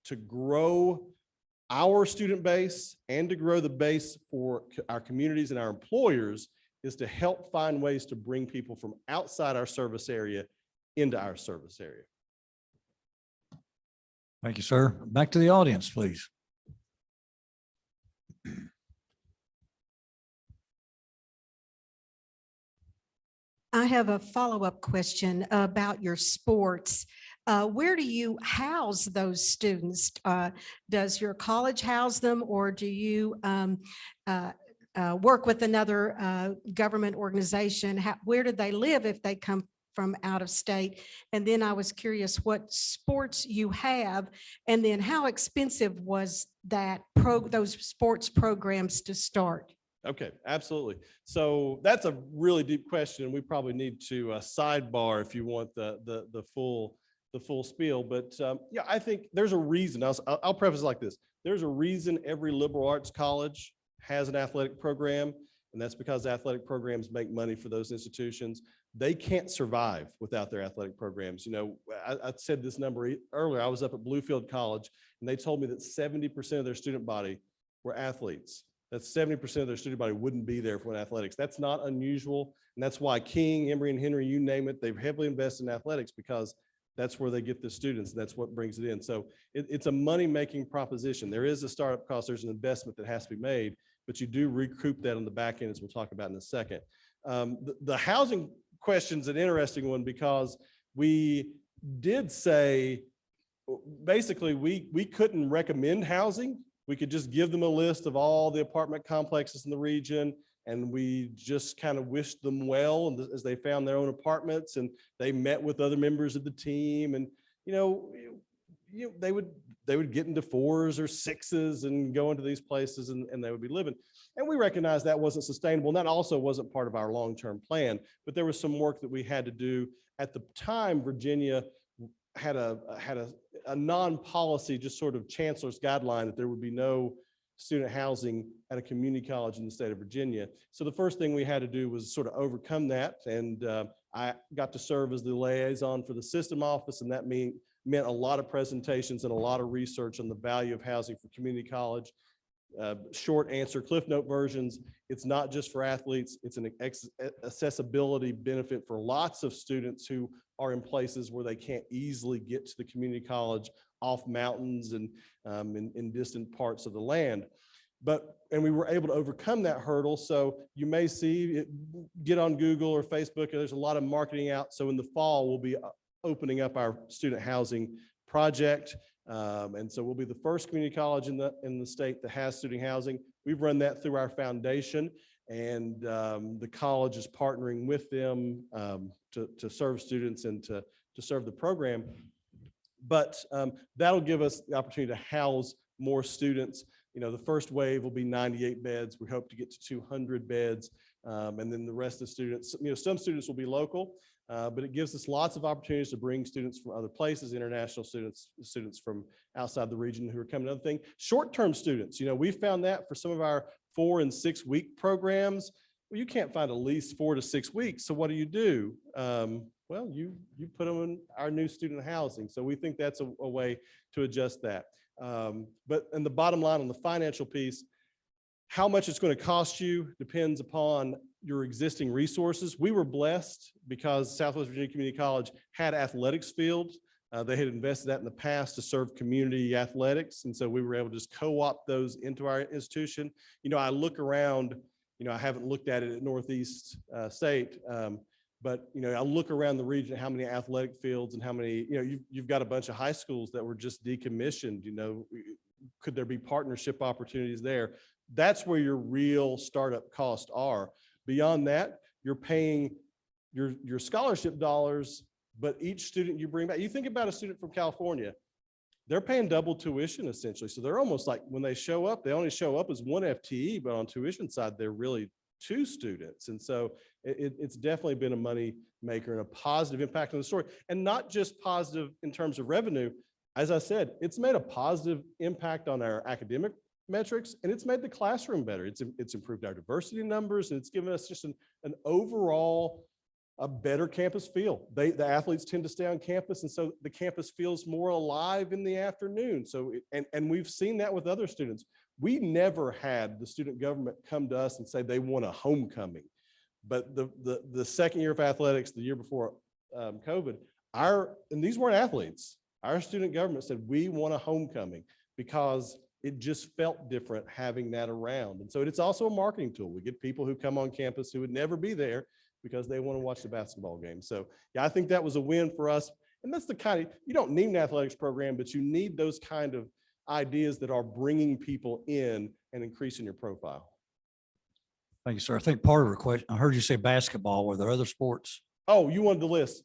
to grow our student base and to grow the base for our communities and our employers, is to help find ways to bring people from outside our service area into our service area. Thank you, sir. Back to the audience, please. I have a follow-up question about your sports. Where do you house those students? Does your college house them, or do you work with another government organization? Where do they live if they come from out of state? And then I was curious what sports you have, and then how expensive was those sports programs to start? Okay, absolutely. So that's a really deep question, and we probably need to sidebar if you want the full spiel. But yeah, I think there's a reason. I'll preface it like this: there's a reason every liberal arts college has an athletic program, and that's because athletic programs make money for those institutions. They can't survive without their athletic programs. You know, I said this number earlier. I was up at Bluefield College, and they told me that 70% of their student body were athletes. That's 70% of their student body wouldn't be there for athletics. That's not unusual. And that's why King, Emory, and Henry, you name it, they've heavily invested in athletics because that's where they get the students. And that's what brings it in. So it's a money-making proposition. There is a startup cost. There's an investment that has to be made, but you do recoup that on the back end, as we'll talk about in a second. The housing question's an interesting one because we did say, basically, we couldn't recommend housing. We could just give them a list of all the apartment complexes in the region, and we just kind of wished them well as they found their own apartments, and they met with other members of the team, and they they would get into 4s or 6s and go into these places and they would be living. And we recognized that wasn't sustainable. And that also wasn't part of our long-term plan, but there was some work that we had to do. At the time, Virginia had a non-policy, just sort of chancellor's guideline that there would be no student housing at a community college in the state of Virginia. So the first thing we had to do was sort of overcome that. And I got to serve as the liaison for the system office, and that meant a lot of presentations and a lot of research on the value of housing for community college. Short answer, Cliff Note versions. It's not just for athletes. It's an accessibility benefit for lots of students who are in places where they can't easily get to the community college off mountains and in distant parts of the land. And we were able to overcome that hurdle. So you may see it, get on Google or Facebook, there's a lot of marketing out. So in the fall, we'll be opening up our student housing project. And so we'll be the first community college in the state that has student housing. We've run that through our foundation, and the college is partnering with them to serve students and to serve the program. But that'll give us the opportunity to house more students. You know, the first wave will be 98 beds. We hope to get to 200 beds. And then the rest of the students, you know, some students will be local, but it gives us lots of opportunities to bring students from other places, international students, students from outside the region who are coming. Another thing, short-term students, you know, we found that for some of our 4 and 6 week programs, well, you can't find at least 4 to 6 weeks. So what do? Well, you put them in our new student housing. So we think that's a way to adjust that. And the bottom line on the financial piece, how much it's going to cost you depends upon your existing resources. We were blessed because Southwest Virginia Community College had athletics fields. They had invested that in the past to serve community athletics. And so we were able to just co-opt those into our institution. You know, I look around, you know, I haven't looked at it at Northeast State, but, you know, I look around the region, how many athletic fields and how many, you know, you've got a bunch of high schools that were just decommissioned. You know, could there be partnership opportunities there? That's where your real startup costs are. Beyond that, you're paying your scholarship dollars, but each student you bring back, you think about a student from California, they're paying double tuition essentially. So they're almost like when they show up, they only show up as 1 FTE, but on tuition side, they're really 2 students. And so it's definitely been a money maker and a positive impact on the story. And not just positive in terms of revenue. As I said, it's made a positive impact on our academic metrics, and it's made the classroom better. It's improved our diversity numbers, and it's given us just an overall a better campus feel. The athletes tend to stay on campus, and so the campus feels more alive in the afternoon. So, and we've seen that with other students. We never had the student government come to us and say they want a homecoming. But the second year of athletics, the year before COVID, and these weren't athletes, our student government said, we want a homecoming because it just felt different having that around. And so it's also a marketing tool. We get people who come on campus who would never be there because they want to watch the basketball game. So yeah, I think that was a win for us. And that's the kind of, you don't need an athletics program, but you need those kind of ideas that are bringing people in and increasing your profile. Thank you, sir. I think part of the question, I heard you say basketball. Were there other sports? Oh, you wanted the list.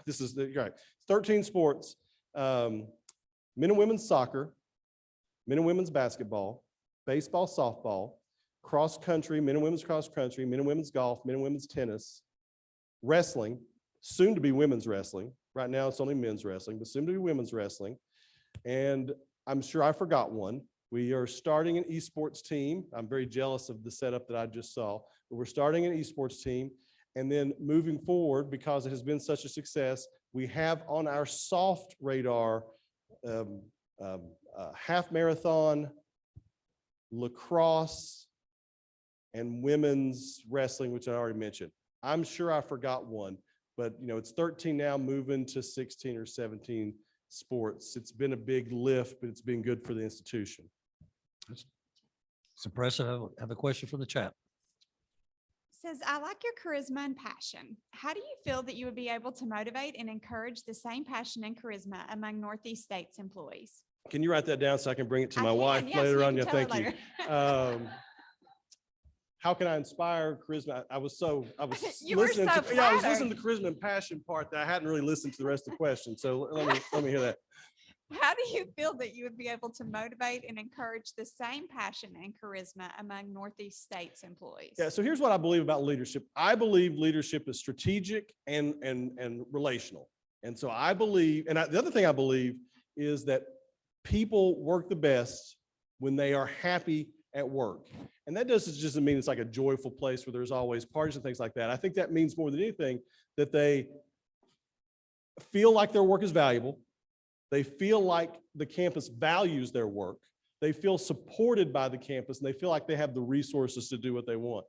This is right. 13 sports, men and women's soccer, men and women's basketball, baseball, softball, cross country, men and women's cross country, men and women's golf, men and women's tennis, wrestling, soon to be women's wrestling. Right now it's only men's wrestling, but soon to be women's wrestling. And I'm sure I forgot one. We are starting an esports team. I'm very jealous of the setup that I just saw, but we're starting an esports team. And then moving forward, because it has been such a success, we have on our soft radar half marathon, lacrosse, and women's wrestling, which I already mentioned. I'm sure I forgot one, but you know, it's 13 now, moving to 16 or 17 sports. It's been a big lift, but it's been good for the institution. It's impressive. I have a question from the chat. Says, I like your charisma and passion. How do you feel that you would be able to motivate and encourage the same passion and charisma among Northeast State's employees? Can you write that down so I can bring it to I my can, wife yes, later you on? can Yeah, tell her thank you. later. How can I inspire charisma? I was You were listening so to, yeah, I was flattered. listening to charisma and passion part that I hadn't really listened to the rest of the question. So let me hear that. How do you feel that you would be able to motivate and encourage the same passion and charisma among Northeast State's employees? Yeah, so here's what I believe about leadership. I believe leadership is strategic and relational. And so I believe, and the other thing I believe is that people work the best when they are happy at work. And that doesn't mean it's like a joyful place where there's always parties and things like that. I think that means more than anything that they feel like their work is valuable. They feel like the campus values their work. They feel supported by the campus, and they feel like they have the resources to do what they want.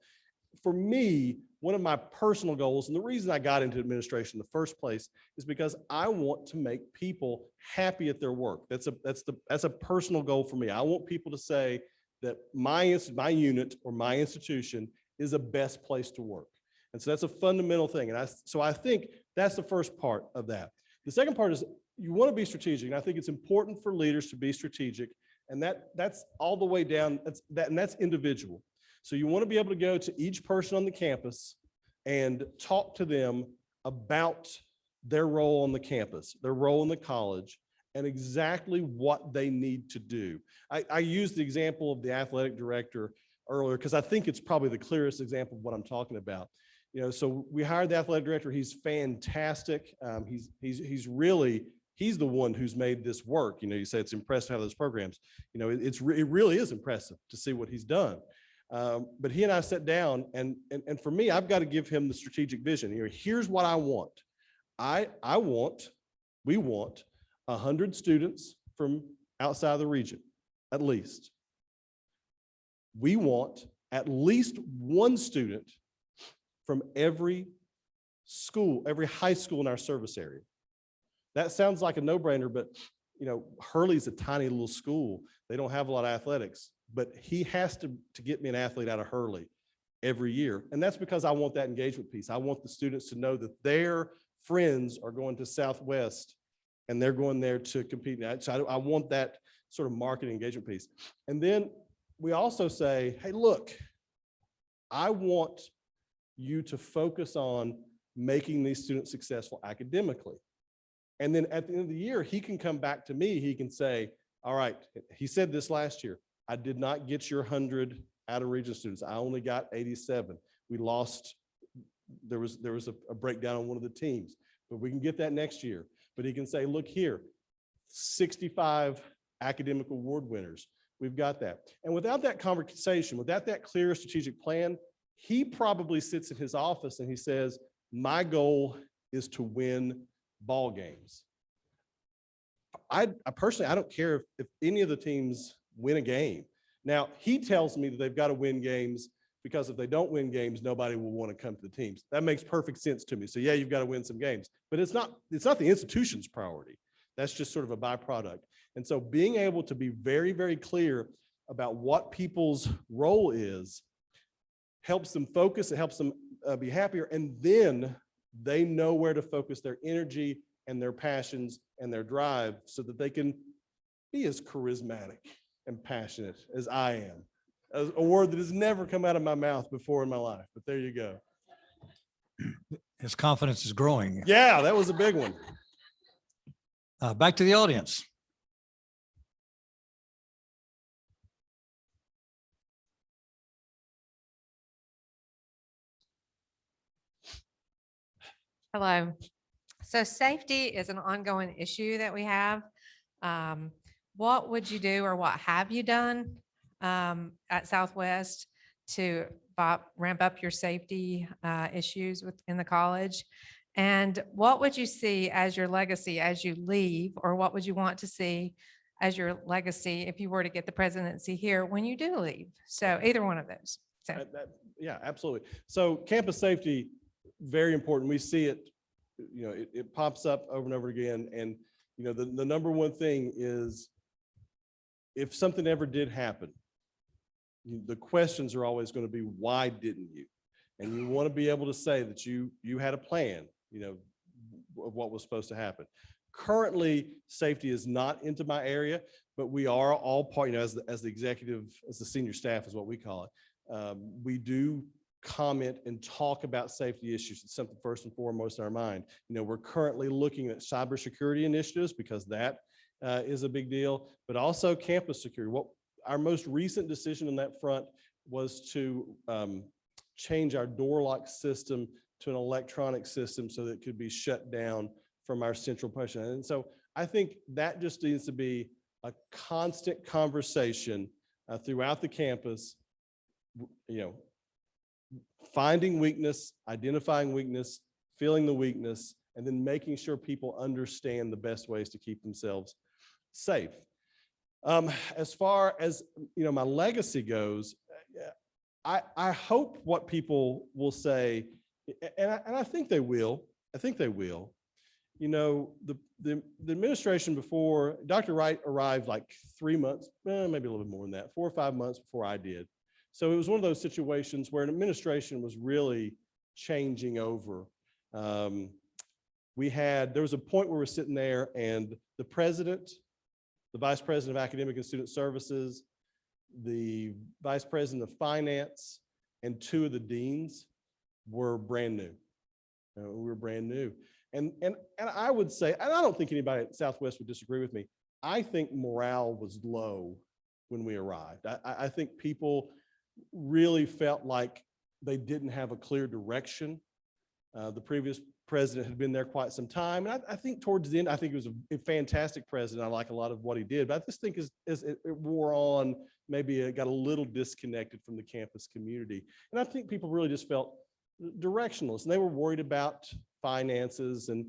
For me, one of my personal goals, and the reason I got into administration in the first place, is because I want to make people happy at their work. That's a personal goal for me. I want people to say that my unit or my institution is the best place to work. And so that's a fundamental thing. And so I think that's the first part of that. The second part is you want to be strategic. And I think it's important for leaders to be strategic. And that's all the way down. That's individual. So you want to be able to go to each person on the campus and talk to them about their role on the campus, their role in the college, and exactly what they need to do. I used the example of the athletic director earlier because I think it's probably the clearest example of what I'm talking about. You know, so we hired the athletic director. He's fantastic. He's the one who's made this work. You know, you say it's impressive how those programs, you know, it really is impressive to see what he's done. But he and I sat down and for me, I've got to give him the strategic vision. You know, here's what I want. We want 100 students from outside of the region, at least. We want at least one student from every school, every high school in our service area. That sounds like a no-brainer, but you know, Hurley's a tiny little school. They don't have a lot of athletics, but he has to get me an athlete out of Hurley every year. And that's because I want that engagement piece. I want the students to know that their friends are going to Southwest and they're going there to compete. So I want that sort of market engagement piece. And then we also say, hey, look, I want you to focus on making these students successful academically. And then at the end of the year, he can come back to me. He can say, all right, he said this last year, I did not get your 100 out of region students. I only got 87. We lost, there was a breakdown on one of the teams, but we can get that next year. But he can say, look here, 65 academic award winners. We've got that. And without that conversation, without that clear strategic plan, he probably sits in his office and he says, my goal is to win ball games. I personally, I don't care if any of the teams win a game. Now, he tells me that they've got to win games because if they don't win games, nobody will want to come to the teams. That makes perfect sense to me. So yeah, you've got to win some games, but it's not the institution's priority. That's just sort of a byproduct. And so being able to be very, very clear about what people's role is helps them focus, it helps them be happier, and then they know where to focus their energy and their passions and their drive so that they can be as charismatic and passionate as I am. A word that has never come out of my mouth before in my life, but there you go. His confidence is growing. Yeah, that was a big one. Back to the audience. Hello. So safety is an ongoing issue that we have. What would you do or what have you done at Southwest to ramp up your safety issues within the college? And what would you see as your legacy as you leave, or what would you want to see as your legacy if you were to get the presidency here when you do leave? So either one of those. So. Yeah, absolutely. So campus safety, very important. We see it, you know, it pops up over and over again. And, you know, the number one thing is if something ever did happen, the questions are always going to be, why didn't you? And you want to be able to say that you had a plan, you know, of what was supposed to happen. Currently, safety is not into my area, but we are all part, you know, as the executive, as the senior staff is what we call it. We do comment and talk about safety issues. It's something first and foremost in our mind. You know, we're currently looking at cybersecurity initiatives because that is a big deal, but also campus security. What our most recent decision on that front was to change our door lock system to an electronic system so that it could be shut down from our central function. And so I think that just needs to be a constant conversation throughout the campus, finding weakness, identifying weakness, feeling the weakness, and then making sure people understand the best ways to keep themselves safe. As far as my legacy goes, I hope what people will say, and I think they will. The administration before Dr. Wright arrived like 3 months, maybe a little bit more than that, 4 or 5 months before I did. So it was one of those situations where an administration was really changing over. There was a point where we're sitting there and the president, the vice president of academic and student services, the vice president of finance, and 2 of the deans were brand new. We were brand new. And I would say, and I don't think anybody at Southwest would disagree with me, I think morale was low when we arrived. I think people really felt like they didn't have a clear direction. The previous president had been there quite some time. And I think towards the end, I think it was a fantastic president. I like a lot of what he did, but I just think as it wore on, maybe it got a little disconnected from the campus community. And I think people really just felt directionless, and they were worried about finances, and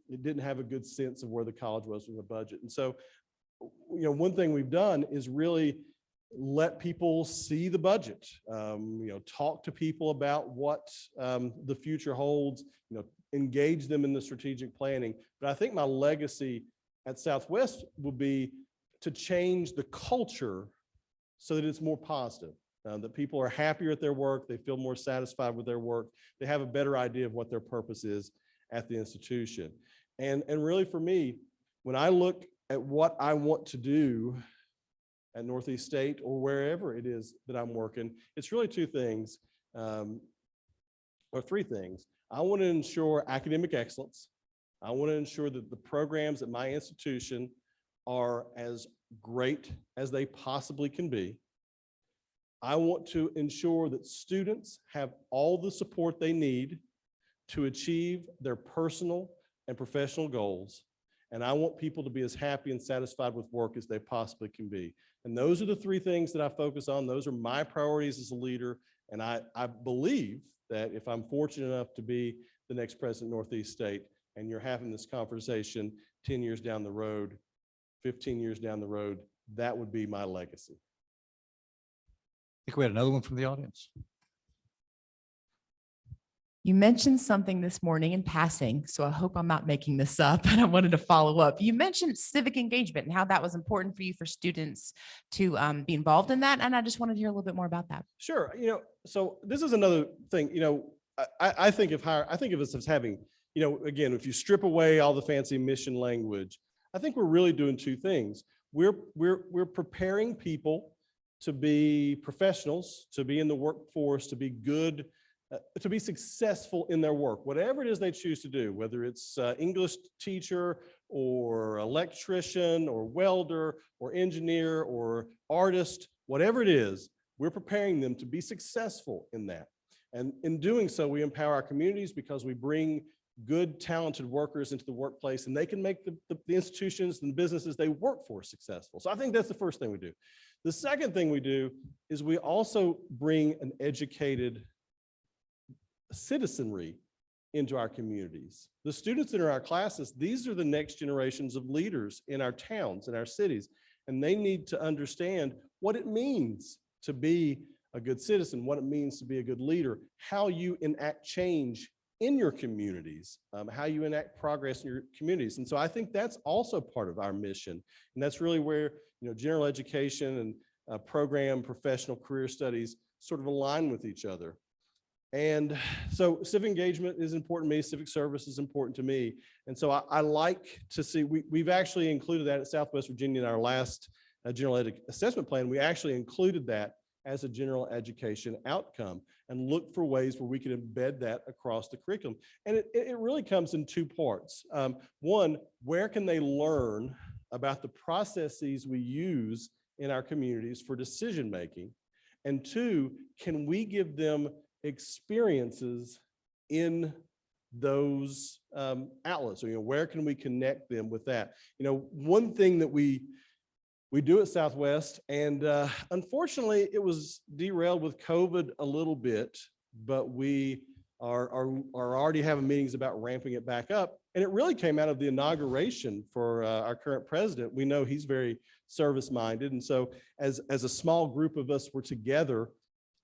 it didn't have a good sense of where the college was with the budget. And so, one thing we've done is really let people see the budget, talk to people about what the future holds, engage them in the strategic planning. But I think my legacy at Southwest will be to change the culture so that it's more positive. That people are happier at their work, they feel more satisfied with their work, they have a better idea of what their purpose is at the institution. And really for me, when I look at what I want to do at Northeast State or wherever it is that I'm working, it's really 2 things, or 3 things. I want to ensure academic excellence. I want to ensure that the programs at my institution are as great as they possibly can be. I want to ensure that students have all the support they need to achieve their personal and professional goals. And I want people to be as happy and satisfied with work as they possibly can be. And those are the 3 things that I focus on. Those are my priorities as a leader. And I believe that if I'm fortunate enough to be the next president of Northeast State, and you're having this conversation 10 years down the road, 15 years down the road, that would be my legacy. I think we had another one from the audience. You mentioned something this morning in passing, so I hope I'm not making this up, and I wanted to follow up. You mentioned civic engagement and how that was important for you for students to be involved in that, and I just wanted to hear a little bit more about that. Sure. So this is another thing, I think of us as having, again, if you strip away all the fancy mission language, I think we're really doing 2 things. We're preparing people to be professionals, to be in the workforce, to be good, to be successful in their work, whatever it is they choose to do, whether it's English teacher or electrician or welder or engineer or artist, whatever it is, we're preparing them to be successful in that. And in doing so, we empower our communities because we bring good, talented workers into the workplace, and they can make the institutions and the businesses they work for successful. So I think that's the first thing we do. The second thing we do is we also bring an educated citizenry into our communities. The students in our classes, these are the next generations of leaders in our towns and our cities, and they need to understand what it means to be a good citizen, what it means to be a good leader, how you enact change in your communities, how you enact progress in your communities. And so I think that's also part of our mission. And that's really where, general education and program professional career studies sort of align with each other. And so civic engagement is important to me, civic service is important to me. And so I like to see, we've actually included that at Southwest Virginia in our last general ed assessment plan. We actually included that as a general education outcome and look for ways where we can embed that across the curriculum. And it really comes in 2 parts. One, where can they learn about the processes we use in our communities for decision-making? And two, can we give them experiences in those outlets? So, where can we connect them with that? One thing that we do at Southwest, and unfortunately, it was derailed with COVID a little bit, but we are already having meetings about ramping it back up. And it really came out of the inauguration for our current president. We know he's very service-minded. And so as a small group of us were together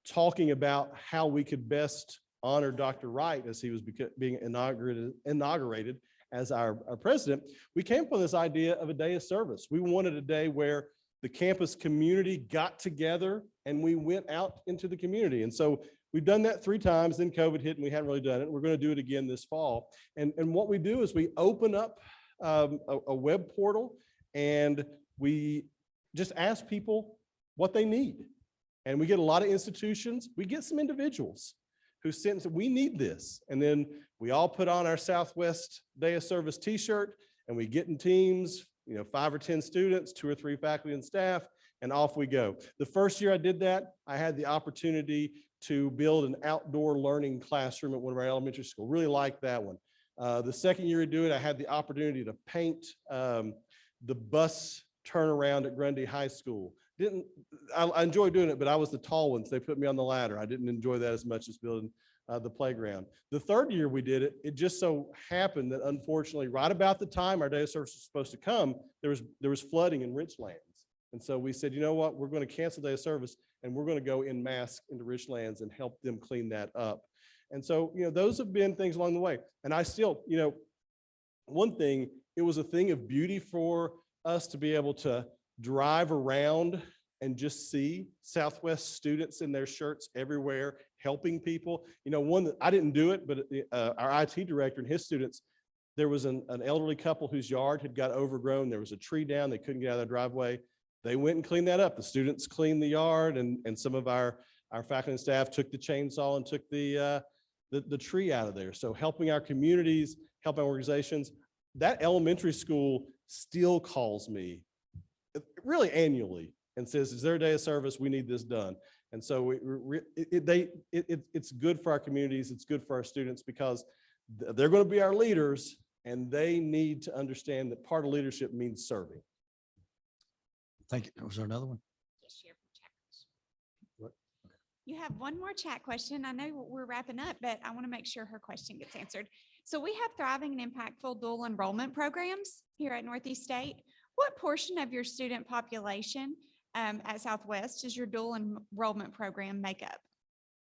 talking about how we could best honor Dr. Wright as he was being inaugurated as our president, we came up with this idea of a day of service. We wanted a day where the campus community got together and we went out into the community. And so we've done that 3 times, then COVID hit and we hadn't really done it. We're going to do it again this fall. And what we do is we open up a web portal and we just ask people what they need. And we get a lot of institutions. We get some individuals who said, we need this. And then we all put on our Southwest Day of Service t-shirt and we get in teams, 5 or 10 students, 2 or 3 faculty and staff, and off we go. The first year I did that, I had the opportunity to build an outdoor learning classroom at one of our elementary schools. Really liked that one. The second year I do it, I had the opportunity to paint the bus turnaround at Grundy High School. I enjoyed doing it, but I was the tall one, so they put me on the ladder. I didn't enjoy that as much as building the playground. The third year we did it, it just so happened that unfortunately, right about the time our day of service was supposed to come, there was flooding in Richlands. And so we said, you know what, we're going to cancel day of service and we're going to go en masse into Richlands and help them clean that up. And so, those have been things along the way. And I still, one thing, it was a thing of beauty for us to be able to drive around and just see Southwest students in their shirts everywhere, helping people. One that I didn't do it, but our IT director and his students, there was an elderly couple whose yard had got overgrown. There was a tree down. They couldn't get out of their driveway. They went and cleaned that up. The students cleaned the yard, and some of our faculty and staff took the chainsaw and took the tree out of there. So helping our communities, helping organizations. That elementary school still calls me really annually and says, is there a day of service? We need this done. And so it's good for our communities. It's good for our students because they're going to be our leaders and they need to understand that part of leadership means serving. Thank you. Was there another one? What? You have one more chat question. I know we're wrapping up, but I want to make sure her question gets answered. So we have thriving and impactful dual enrollment programs here at Northeast State. What portion of your student population at Southwest does your dual enrollment program make up?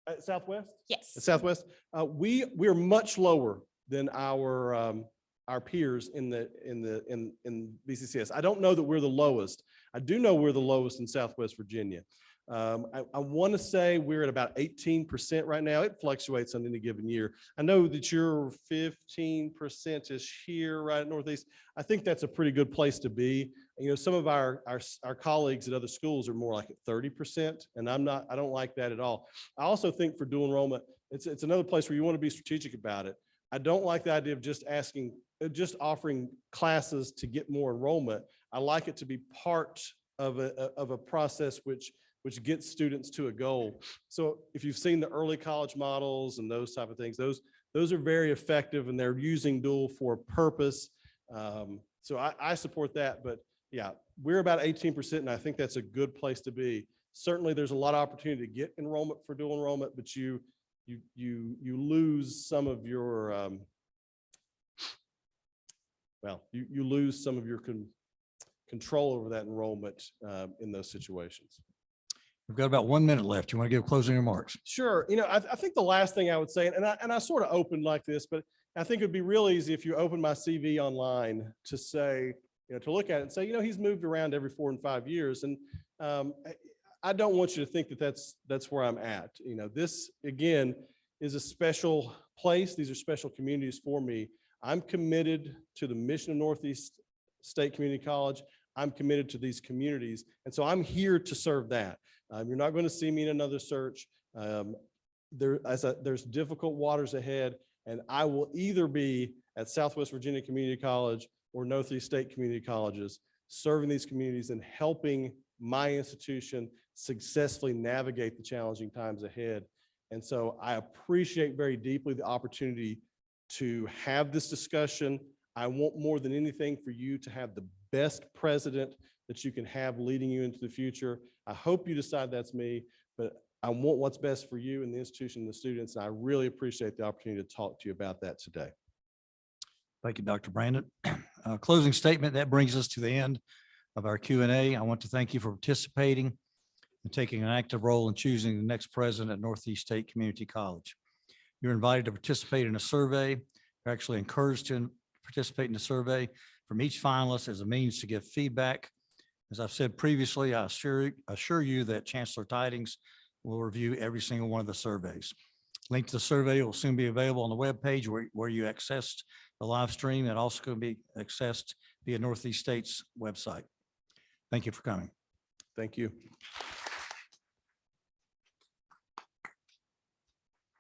At Southwest? Yes. At Southwest, we're much lower than our peers in BCCS. I don't know that we're the lowest. I do know we're the lowest in Southwest Virginia. I want to say we're at about 18% right now. It fluctuates on any given year. I know that you're 15%-ish here right at Northeast. I think that's a pretty good place to be. Some of our colleagues at other schools are more like at 30%, and I don't like that at all. I also think for dual enrollment, it's another place where you want to be strategic about it. I don't like the idea of just offering classes to get more enrollment. I like it to be part of a process which gets students to a goal. So if you've seen the early college models and those type of things, those are very effective and they're using dual for a purpose. So I support that, but yeah, we're about 18% and I think that's a good place to be. Certainly there's a lot of opportunity to get enrollment for dual enrollment, but you lose some of your, you lose some of your control over that enrollment in those situations. We've got about 1 minute left. You want to give closing remarks? Sure. I think the last thing I would say, and I sort of opened like this, but I think it'd be real easy if you open my CV online to say, to look at it and say, he's moved around every 4 and 5 years. And I don't want you to think that that's where I'm at. This again is a special place. These are special communities for me. I'm committed to the mission of Northeast State Community College. I'm committed to these communities. And so I'm here to serve that. You're not going to see me in another search. There's difficult waters ahead, and I will either be at Southwest Virginia Community College or Northeast State Community Colleges. serving these communities and helping my institution successfully navigate the challenging times ahead. And so I appreciate very deeply the opportunity to have this discussion. I want more than anything for you to have the best president that you can have leading you into the future. I hope you decide that's me, but I want what's best for you and the institution and the students. And I really appreciate the opportunity to talk to you about that today. Thank you, Dr. Brandon. Closing statement, that brings us to the end of our Q&A. I want to thank you for participating and taking an active role in choosing the next president at Northeast State Community College. You're invited to participate in a survey. You're actually encouraged to participate in the survey from each finalist as a means to give feedback. As I've said previously, I assure you that Chancellor Tidings will review every single one of the surveys. Link to the survey will soon be available on the webpage where you accessed the live stream, and also can be accessed via Northeast State's website. Thank you for coming. Thank you.